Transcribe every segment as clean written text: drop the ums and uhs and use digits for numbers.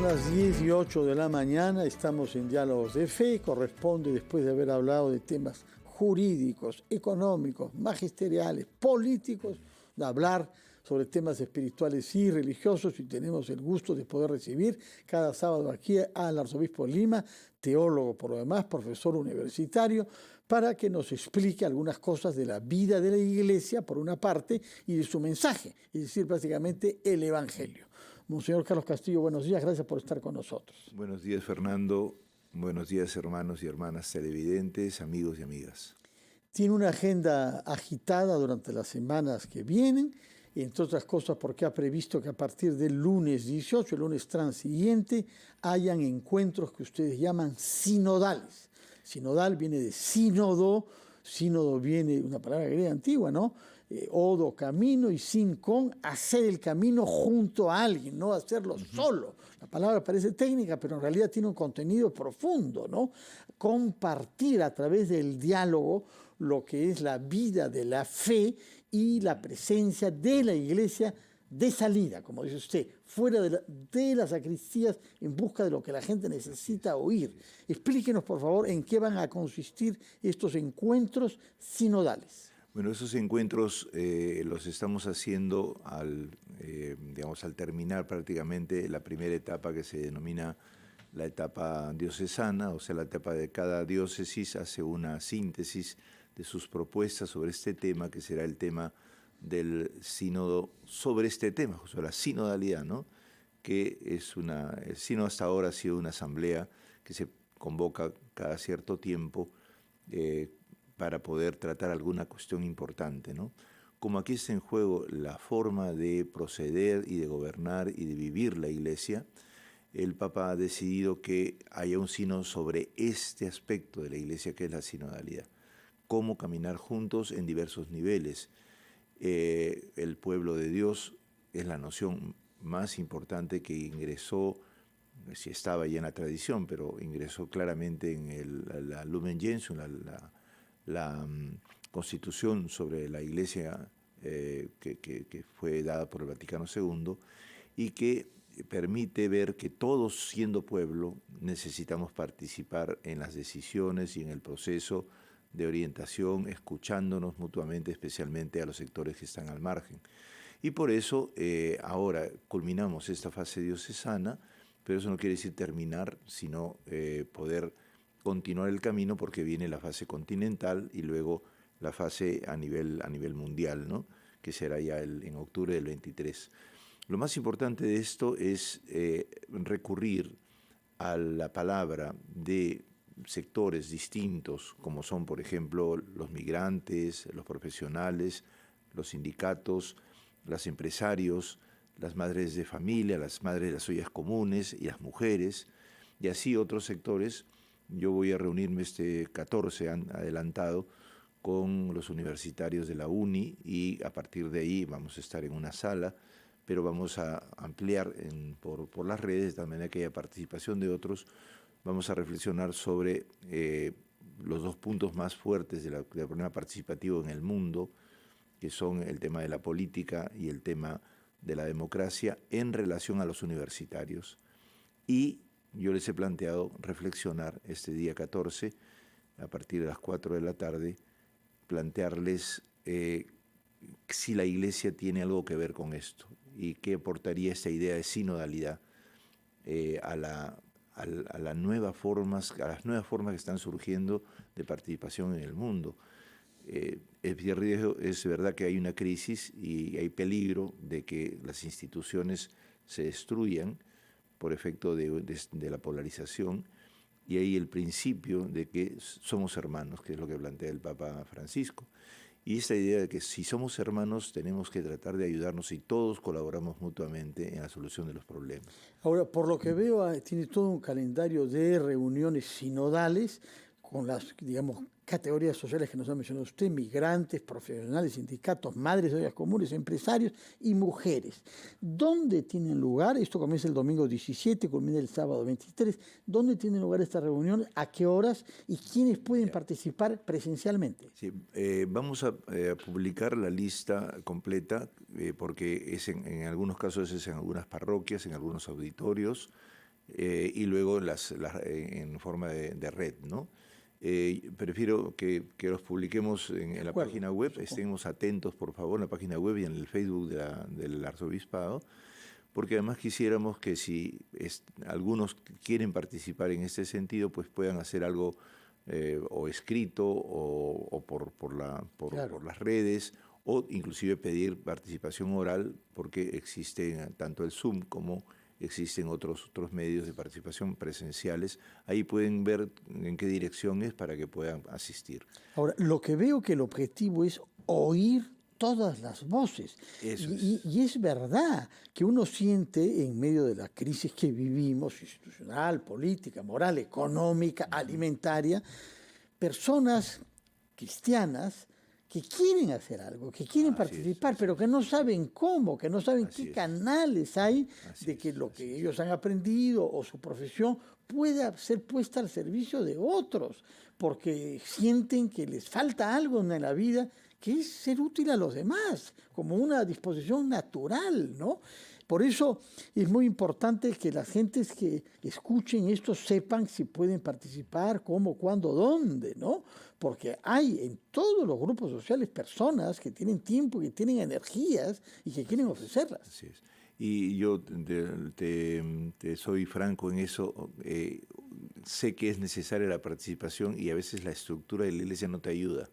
las 10:08 de la mañana, estamos en Diálogos de Fe. Corresponde, después de haber hablado de temas jurídicos, económicos, magisteriales, políticos, de hablar sobre temas espirituales y religiosos, y tenemos el gusto de poder recibir cada sábado aquí al arzobispo de Lima, teólogo por lo demás, profesor universitario, para que nos explique algunas cosas de la vida de la Iglesia, por una parte, y de su mensaje, es decir, prácticamente el Evangelio. Monseñor Carlos Castillo, buenos días, gracias por estar con nosotros. Buenos días, Fernando. Buenos días, hermanos y hermanas televidentes, amigos y amigas. Tiene una agenda agitada durante las semanas que vienen, entre otras cosas porque ha previsto que a partir del lunes 18, el lunes transiguiente, hayan encuentros que ustedes llaman sinodales. Sinodal viene de sínodo, sínodo viene de una palabra griega antigua, ¿no? Odo, camino, y sin, con, hacer el camino junto a alguien, no hacerlo solo. La palabra parece técnica, pero en realidad tiene un contenido profundo, ¿no? Compartir a través del diálogo lo que es la vida de la fe y la presencia de la Iglesia de salida, como dice usted, fuera de las sacristías, en busca de lo que la gente necesita oír. Explíquenos, por favor, en qué van a consistir estos encuentros sinodales. Bueno, esos encuentros los estamos haciendo al terminar prácticamente la primera etapa, que se denomina la etapa diocesana, o sea, la etapa de cada diócesis hace una síntesis de sus propuestas sobre este tema, que será el tema del sínodo sobre este tema, sobre la sinodalidad, ¿no? Que es el sínodo hasta ahora ha sido una asamblea que se convoca cada cierto tiempo para poder tratar alguna cuestión importante, ¿no? Como aquí está en juego la forma de proceder y de gobernar y de vivir la Iglesia, el Papa ha decidido que haya un sínodo sobre este aspecto de la Iglesia, que es la sinodalidad. Cómo caminar juntos en diversos niveles. El pueblo de Dios es la noción más importante que ingresó, si estaba ya en la tradición, pero ingresó claramente en la Lumen Gentium, la constitución sobre la Iglesia que fue dada por el Vaticano II, y que permite ver que todos, siendo pueblo, necesitamos participar en las decisiones y en el proceso de orientación, escuchándonos mutuamente, especialmente a los sectores que están al margen. Y por eso ahora culminamos esta fase diocesana, pero eso no quiere decir terminar, sino poder continuar el camino, porque viene la fase continental y luego la fase a nivel mundial, ¿no? Que será ya en octubre del 23. Lo más importante de esto es recurrir a la palabra de sectores distintos, como son, por ejemplo, los migrantes, los profesionales, los sindicatos, los empresarios, las madres de familia, las madres de las ollas comunes y las mujeres, y así otros sectores. Yo voy a reunirme este 14 adelantado con los universitarios de la UNI, y a partir de ahí vamos a estar en una sala, pero vamos a ampliar por las redes, de tal manera que haya participación de otros. Vamos a reflexionar sobre los dos puntos más fuertes del problema participativo en el mundo, que son el tema de la política y el tema de la democracia en relación a los universitarios. Y yo les he planteado reflexionar este día 14, a partir de las 4 de la tarde, plantearles si la Iglesia tiene algo que ver con esto y qué aportaría esta idea de sinodalidad a las nuevas formas que están surgiendo de participación en el mundo. Es verdad que hay una crisis y hay peligro de que las instituciones se destruyan por efecto de la polarización, y hay el principio de que somos hermanos, que es lo que plantea el Papa Francisco. Y esta idea de que si somos hermanos tenemos que tratar de ayudarnos y todos colaboramos mutuamente en la solución de los problemas. Ahora, por lo que veo, tiene todo un calendario de reuniones sinodales con las, digamos, categorías sociales que nos ha mencionado usted: migrantes, profesionales, sindicatos, madres de ollas comunes, empresarios y mujeres. ¿Dónde tienen lugar? Esto comienza el domingo 17, culmina el sábado 23. ¿Dónde tienen lugar estas reuniones? ¿A qué horas? ¿Y quiénes pueden participar presencialmente? Sí, vamos a publicar la lista completa, porque es en algunos casos es en algunas parroquias, en algunos auditorios, y luego en forma de red, ¿no? Prefiero que los publiquemos en la página web, estemos atentos por favor en la página web y en el Facebook del Arzobispado, porque además quisiéramos que si algunos quieren participar en este sentido, pues puedan hacer algo o escrito o por las redes, o inclusive pedir participación oral, porque existen tanto el Zoom como existen otros medios de participación presenciales. Ahí pueden ver en qué dirección es para que puedan asistir. Ahora, lo que veo que el objetivo es oír todas las voces. Y es verdad que uno siente en medio de la crisis que vivimos, institucional, política, moral, económica, alimentaria, personas cristianas que quieren hacer algo, que quieren participar, pero que no saben cómo, que no saben qué canales hay de que lo que ellos han aprendido o su profesión pueda ser puesta al servicio de otros, porque sienten que les falta algo en la vida, que es ser útil a los demás, como una disposición natural, ¿no? Por eso es muy importante que las gentes que escuchen esto sepan si pueden participar, cómo, cuándo, dónde, ¿no? Porque hay en todos los grupos sociales personas que tienen tiempo, que tienen energías y que quieren ofrecerlas. Así es. Y yo te soy franco en eso. Sé que es necesaria la participación y a veces la estructura de la iglesia no te ayuda,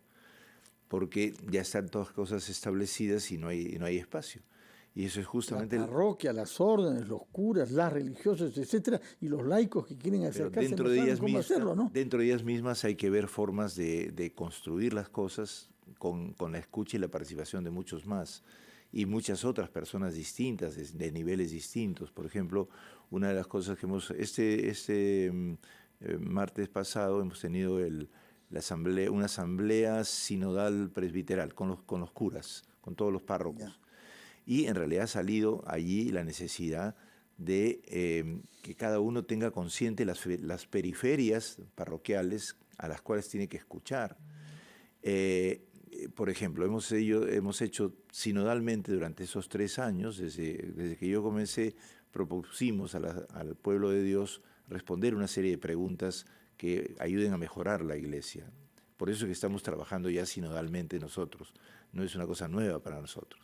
porque ya están todas cosas establecidas y no hay espacio. Y eso es justamente... La parroquia, las órdenes, los curas, las religiosas, etcétera, y los laicos que quieren acercarse, no saben cómo hacerlo, ¿no? Dentro de ellas mismas hay que ver formas de construir las cosas con la escucha y la participación de muchos más y muchas otras personas distintas, de niveles distintos. Por ejemplo, una de las cosas que hemos... martes pasado hemos tenido una asamblea sinodal presbiteral con los curas, con todos los párrocos. Y en realidad ha salido allí la necesidad de que cada uno tenga consciente las periferias parroquiales a las cuales tiene que escuchar. Por ejemplo, hemos hecho sinodalmente durante esos 3 años, desde que yo comencé, propusimos al pueblo de Dios responder una serie de preguntas que ayuden a mejorar la iglesia. Por eso es que estamos trabajando ya sinodalmente nosotros. No es una cosa nueva para nosotros.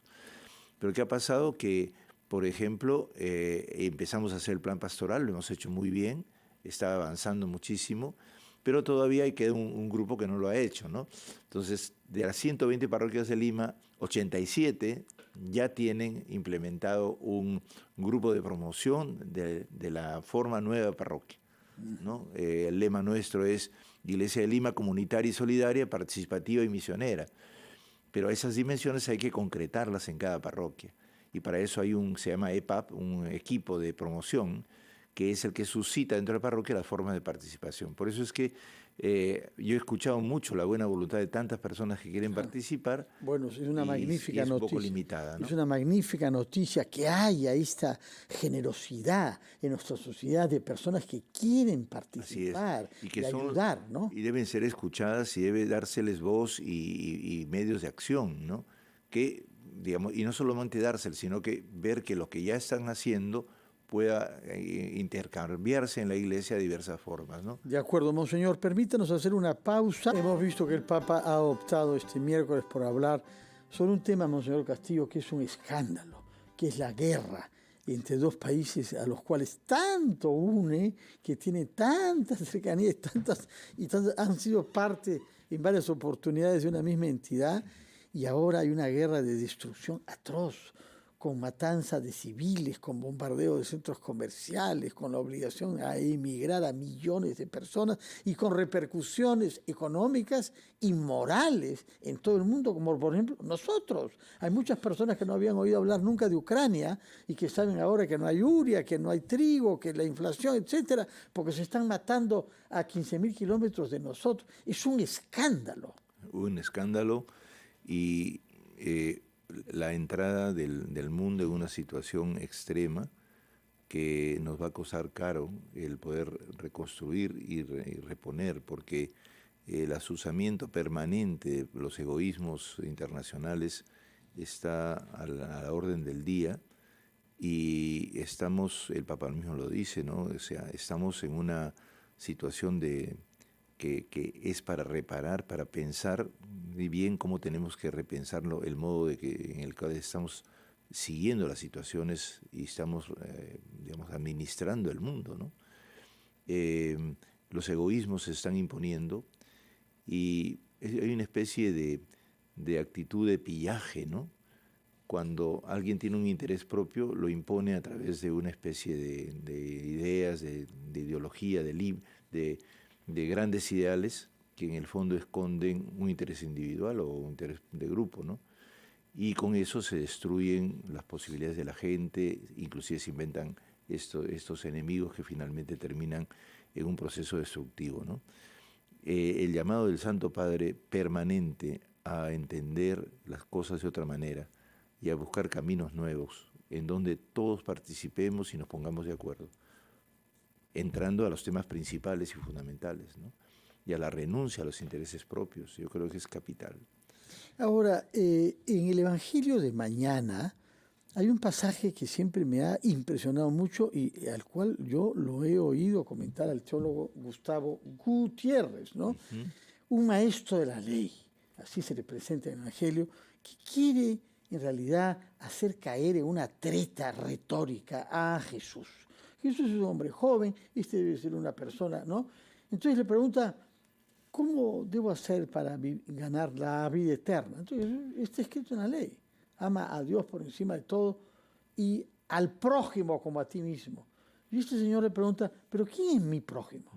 Pero ¿qué ha pasado? Que, por ejemplo, empezamos a hacer el plan pastoral, lo hemos hecho muy bien, está avanzando muchísimo, pero todavía queda un grupo que no lo ha hecho, ¿no? Entonces, de las 120 parroquias de Lima, 87 ya tienen implementado un grupo de promoción de la forma nueva parroquia, ¿no? El lema nuestro es Iglesia de Lima comunitaria y solidaria, participativa y misionera. Pero esas dimensiones hay que concretarlas en cada parroquia. Y para eso se llama EPAP, un equipo de promoción, que es el que suscita dentro de la parroquia las formas de participación. Por eso es que yo he escuchado mucho la buena voluntad de tantas personas que quieren participar. Bueno, es una magnífica noticia. Un poco limitada, ¿no? Es una magnífica noticia que haya esta generosidad en nuestra sociedad de personas que quieren participar y ayudar, ¿no? Y deben ser escuchadas y debe dárseles voz y medios de acción, ¿no? Que, digamos, y no solamente dárseles, sino que ver que lo que ya están haciendo pueda intercambiarse en la iglesia de diversas formas, ¿no? De acuerdo, Monseñor. Permítanos hacer una pausa. Hemos visto que el Papa ha optado este miércoles por hablar sobre un tema, Monseñor Castillo, que es un escándalo, que es la guerra entre dos países a los cuales tanto une, que tiene tantas cercanías, han sido parte en varias oportunidades de una misma entidad, y ahora hay una guerra de destrucción atroz, con matanza de civiles, con bombardeo de centros comerciales, con la obligación a emigrar a millones de personas y con repercusiones económicas y morales en todo el mundo, como por ejemplo nosotros. Hay muchas personas que no habían oído hablar nunca de Ucrania y que saben ahora que no hay urea, que no hay trigo, que la inflación, etcétera, porque se están matando a 15.000 kilómetros de nosotros. Es un escándalo. Un escándalo y... la entrada del mundo en una situación extrema que nos va a costar caro el poder reconstruir y reponer, porque el azuzamiento permanente de los egoísmos internacionales está a la orden del día Y estamos, el Papa mismo lo dice, ¿no? O sea, estamos en una situación que es para reparar, para pensar bien cómo tenemos que repensarlo, el modo en el que estamos siguiendo las situaciones y estamos, digamos, administrando el mundo, ¿no? Los egoísmos se están imponiendo y hay una especie de actitud de pillaje, ¿no? Cuando alguien tiene un interés propio, lo impone a través de una especie de ideas, de ideología, de grandes ideales que en el fondo esconden un interés individual o un interés de grupo, ¿no? Y con eso se destruyen las posibilidades de la gente, inclusive se inventan estos enemigos que finalmente terminan en un proceso destructivo, ¿no? El llamado del Santo Padre permanente a entender las cosas de otra manera y a buscar caminos nuevos en donde todos participemos y nos pongamos de acuerdo, entrando a los temas principales y fundamentales, ¿no? Y a la renuncia a los intereses propios. Yo creo que es capital. Ahora, en el Evangelio de mañana hay un pasaje que siempre me ha impresionado mucho y al cual yo lo he oído comentar al teólogo Gustavo Gutiérrez, ¿no? Un maestro de la ley, así se le presenta en el Evangelio, que quiere en realidad hacer caer en una treta retórica a Jesús. Jesús es un hombre joven, este debe ser una persona, ¿no? Entonces le pregunta, ¿cómo debo hacer para ganar la vida eterna? Entonces, está escrito en la ley. Ama a Dios por encima de todo y al prójimo como a ti mismo. Y este señor le pregunta, ¿pero quién es mi prójimo?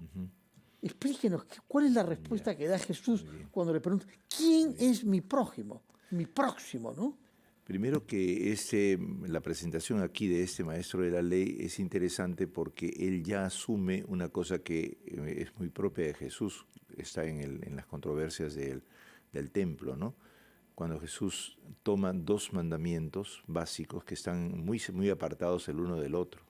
Explíquenos, ¿cuál es la respuesta que da Jesús cuando le pregunta, ¿quién es mi prójimo? Mi próximo, ¿no? Primero que la presentación aquí de este maestro de la ley es interesante porque él ya asume una cosa que es muy propia de Jesús, está en las controversias del templo, ¿no? Cuando Jesús toma dos mandamientos básicos que están muy, muy apartados el uno del otro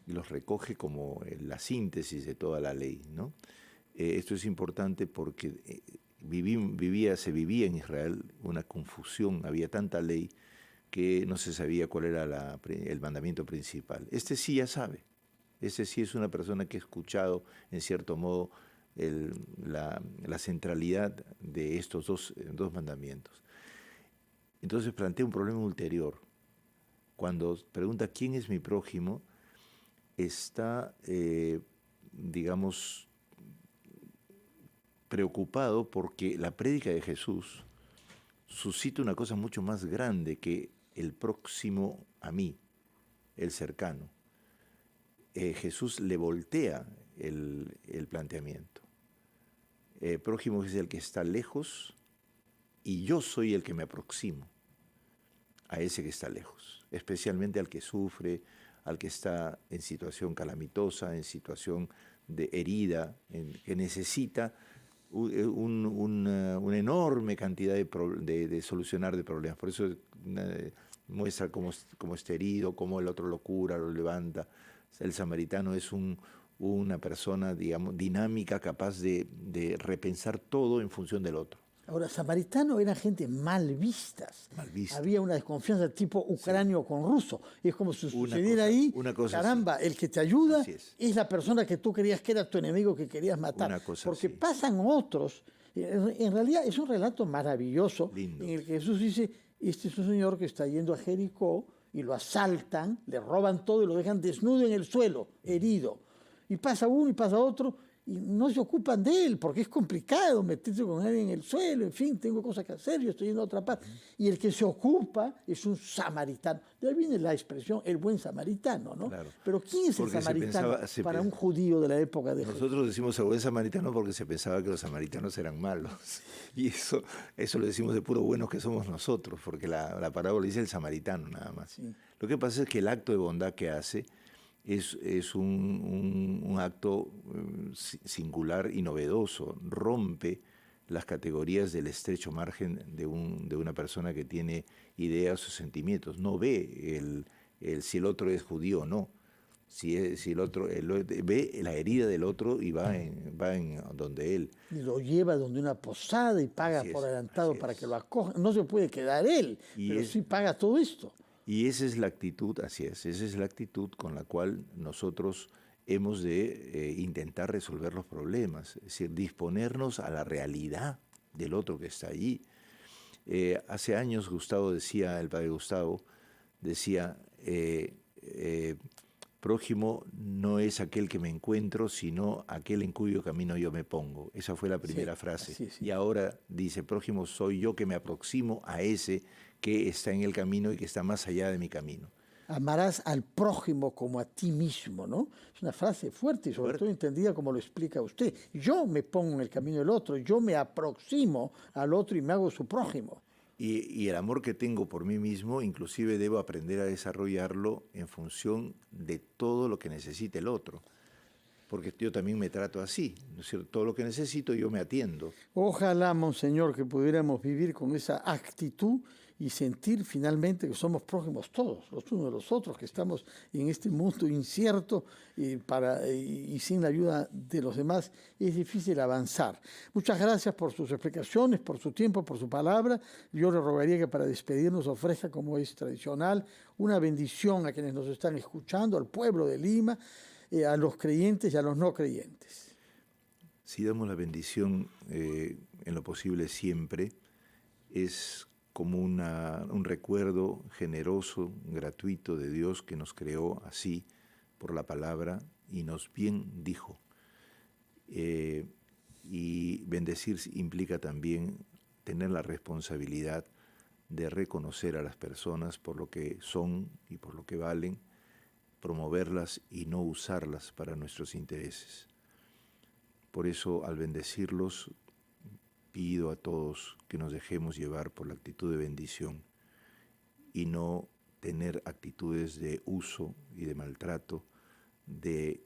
y los recoge como la síntesis de toda la ley, ¿no? Esto es importante porque se vivía en Israel una confusión, había tanta ley que no se sabía cuál era el mandamiento principal. Este sí ya sabe, este sí es una persona que ha escuchado en cierto modo la centralidad de estos dos mandamientos. Entonces plantea un problema ulterior. Cuando pregunta quién es mi prójimo, está, digamos, preocupado porque la prédica de Jesús suscita una cosa mucho más grande que el próximo a mí, el cercano. Jesús le voltea el planteamiento. Prójimo es el que está lejos y yo soy el que me aproximo a ese que está lejos, especialmente al que sufre, al que está en situación calamitosa, en situación de herida, que necesita una enorme cantidad de solucionar de problemas. Por eso muestra cómo está herido, cómo el otro lo cura, lo levanta. El samaritano es una persona, digamos, dinámica, capaz de repensar todo en función del otro. Ahora, samaritanos eran gente mal vistas. Había una desconfianza tipo ucranio con ruso. Y es como si sucediera ahí, caramba, así. El que te ayuda es la persona que tú creías que era tu enemigo que querías matar. Porque así. Pasan otros. En realidad es un relato maravilloso. Lindo. En el que Jesús dice, este es un señor que está yendo a Jericó y lo asaltan, le roban todo y lo dejan desnudo en el suelo, herido. Y pasa uno y pasa otro. Y no se ocupan de él, porque es complicado meterse con él en el suelo, en fin, tengo cosas que hacer, yo estoy yendo a otra parte. Y el que se ocupa es un samaritano. De ahí viene la expresión, el buen samaritano, ¿no? Claro. Pero ¿quién es porque el samaritano para un judío de la época de Jesús? Nosotros decimos el buen samaritano porque se pensaba que los samaritanos eran malos. Y eso lo decimos de puro buenos que somos nosotros, porque la parábola dice el samaritano nada más. Sí. Lo que pasa es que el acto de bondad que hace es un acto singular y novedoso, rompe las categorías del estrecho margen de una persona que tiene ideas o sentimientos. No ve si el otro es judío o no, si el otro ve la herida del otro y va en donde él. Y lo lleva donde una posada y paga por adelantado para que lo acojan. No se puede quedar él, pero sí paga todo esto. Y esa es la actitud, así es, esa es la actitud con la cual nosotros hemos de intentar resolver los problemas, es decir, disponernos a la realidad del otro que está allí. Hace años Gustavo decía, el padre Gustavo, decía, prójimo no es aquel que me encuentro, sino aquel en cuyo camino yo me pongo. Esa fue la primera frase. Sí. Y ahora dice, prójimo soy yo que me aproximo a ese que está en el camino y que está más allá de mi camino. Amarás al prójimo como a ti mismo, ¿no? Es una frase fuerte y sobre todo entendida como lo explica usted. Yo me pongo en el camino del otro, yo me aproximo al otro y me hago su prójimo. Y el amor que tengo por mí mismo, inclusive debo aprender a desarrollarlo en función de todo lo que necesite el otro. Porque yo también me trato así, ¿no es cierto? Todo lo que necesito yo me atiendo. Ojalá, Monseñor, que pudiéramos vivir con esa actitud y sentir finalmente que somos prójimos todos, los unos de los otros, que estamos en este mundo incierto y sin la ayuda de los demás es difícil avanzar. Muchas gracias por sus explicaciones, por su tiempo, por su palabra. Yo le rogaría que para despedirnos ofrezca, como es tradicional, una bendición a quienes nos están escuchando, al pueblo de Lima, a los creyentes y a los no creyentes. Si damos la bendición en lo posible siempre, es como un recuerdo generoso, gratuito de Dios que nos creó así por la palabra y nos bien dijo. Y bendecir implica también tener la responsabilidad de reconocer a las personas por lo que son y por lo que valen, promoverlas y no usarlas para nuestros intereses. Por eso, al bendecirlos, pido a todos que nos dejemos llevar por la actitud de bendición y no tener actitudes de uso y de maltrato, de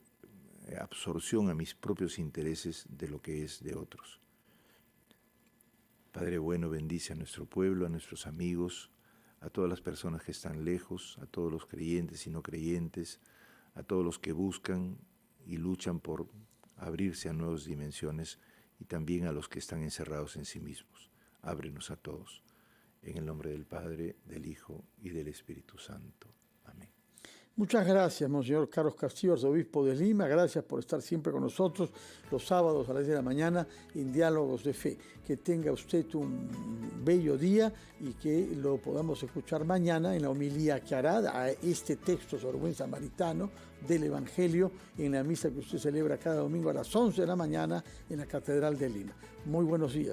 absorción a mis propios intereses de lo que es de otros. Padre bueno, bendice a nuestro pueblo, a nuestros amigos, a todas las personas que están lejos, a todos los creyentes y no creyentes, a todos los que buscan y luchan por abrirse a nuevas dimensiones y también a los que están encerrados en sí mismos. Ábrenos a todos. En el nombre del Padre, del Hijo y del Espíritu Santo. Amén. Muchas gracias, Monseñor Carlos Castillo, arzobispo de Lima. Gracias por estar siempre con nosotros los sábados a las 10 de la mañana en Diálogos de Fe. Que tenga usted un bello día y que lo podamos escuchar mañana en la homilía que hará a este texto sobre buen samaritano del Evangelio en la misa que usted celebra cada domingo a las 11 de la mañana en la Catedral de Lima. Muy buenos días.